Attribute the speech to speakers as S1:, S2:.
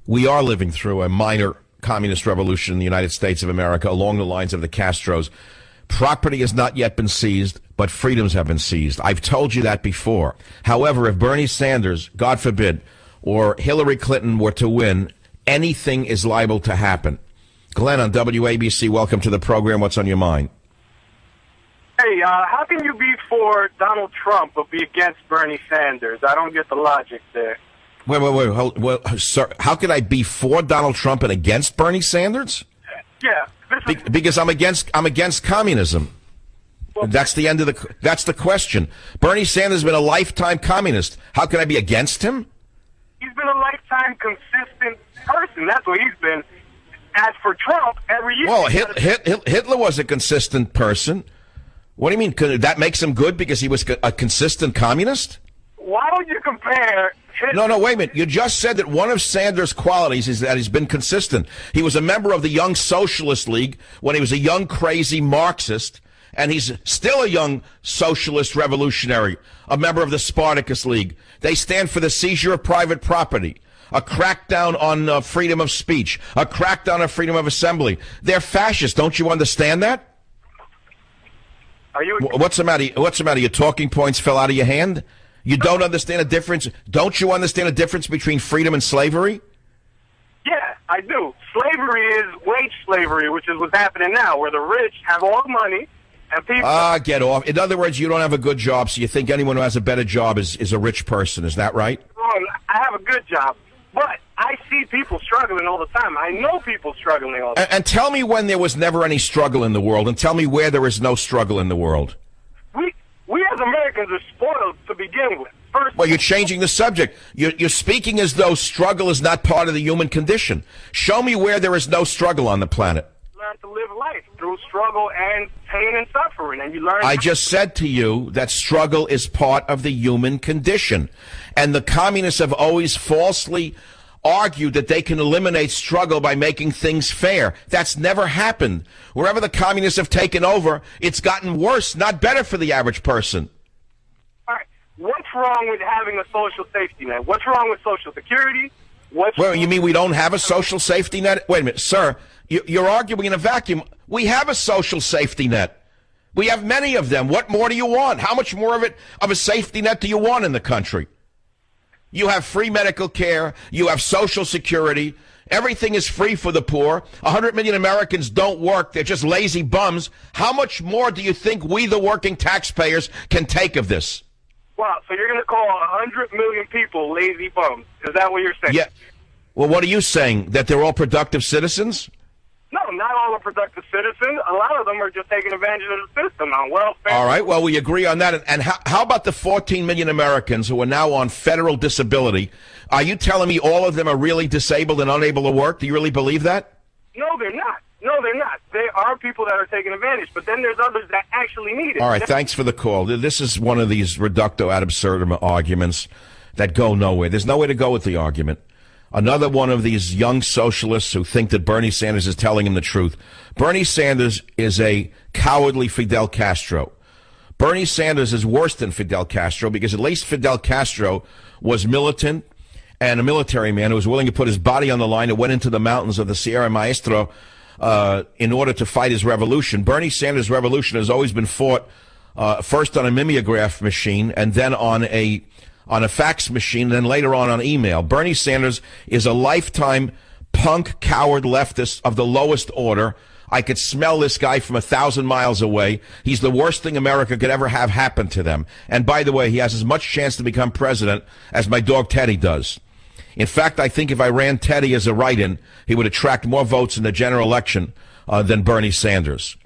S1: we are living through a minor communist revolution in the United States of America along the lines of the Castros. Property has not yet been seized, but freedoms have been seized. I've told you that before. However, if Bernie Sanders, God forbid, or Hillary Clinton were to win, anything is liable to happen. Glenn on WABC, welcome to the program. What's on your mind?
S2: Hey, how can you be for Donald Trump but be against Bernie Sanders? I don't get the logic there.
S1: Wait, sir, how could I be for Donald Trump and against Bernie Sanders?
S2: Yeah.
S1: Because I'm against communism. Well, that's the question. Bernie Sanders has been a lifetime communist. How can I be against him?
S2: He's been a lifetime consistent person. That's what he's been. As for Trump, every year...
S1: Well, Hitler was a consistent person. What do you mean? That makes him good because he was a consistent communist?
S2: Why don't you compare...
S1: No, wait a minute. You just said that one of Sanders' qualities is that he's been consistent. He was a member of the Young Socialist League when he was a young, crazy Marxist, and he's still a young socialist revolutionary, a member of the Spartacus League. They stand for the seizure of private property, a crackdown on freedom of speech, a crackdown on freedom of assembly. They're fascists. Don't you understand that? What's the matter? Your talking points fell out of your hand? You don't understand a difference? Don't you understand a difference between freedom and slavery?
S2: Yeah, I do. Slavery is wage slavery, which is what's happening now, where the rich have all the money and people...
S1: get off. In other words, you don't have a good job, so you think anyone who has a better job is a rich person. Is that right?
S2: I have a good job, but I see people struggling all the time. I know people struggling all the time.
S1: And tell me when there was never any struggle in the world, and tell me where there is no struggle in the world.
S2: We as Americans are spoiled to begin with.
S1: Well, you're changing the subject. You're speaking as though struggle is not part of the human condition. Show me where there is no struggle on the planet.
S2: Learn to live life through struggle and pain and suffering, and you learn...
S1: I just said to you that struggle is part of the human condition. And the communists have always falsely argued that they can eliminate struggle by making things fair. That's never happened. Wherever the communists have taken over, it's gotten worse, not better for the average person.
S2: All right. What's wrong with having a social safety net? What's wrong with Social Security?
S1: Well, you mean we don't have a social safety net? Wait a minute, sir. You're arguing in a vacuum. We have a social safety net. We have many of them. What more do you want? How much more of a safety net do you want in the country? You have free medical care. You have Social Security. Everything is free for the poor. 100 million Americans don't work. They're just lazy bums. How much more do you think we, the working taxpayers, can take of this?
S2: Wow, so you're going to call 100 million people lazy bums. Is that what you're saying?
S1: Yeah. Well, what are you saying? That they're all productive citizens?
S2: No, not all are productive citizens. A lot of them are just taking advantage of the system on welfare.
S1: All right, well, we agree on that. And how about the 14 million Americans who are now on federal disability? Are you telling me all of them are really disabled and unable to work? Do you really believe that?
S2: No, they're not. No, they're not. There are people that are taking advantage, but then there's others that actually need it.
S1: All right, thanks for the call. This is one of these reducto ad absurdum arguments that go nowhere. There's nowhere to go with the argument. Another one of these young socialists who think that Bernie Sanders is telling him the truth. Bernie Sanders is a cowardly Fidel Castro. Bernie Sanders is worse than Fidel Castro because at least Fidel Castro was militant and a military man who was willing to put his body on the line and went into the mountains of the Sierra Maestra in order to fight his revolution. Bernie Sanders' revolution has always been fought first on a mimeograph machine and then on a fax machine, and then later on email. Bernie Sanders is a lifetime punk, coward leftist of the lowest order. I could smell this guy from 1,000 miles away. He's the worst thing America could ever have happen to them. And by the way, he has as much chance to become president as my dog Teddy does. In fact, I think if I ran Teddy as a write-in, he would attract more votes in the general election than Bernie Sanders.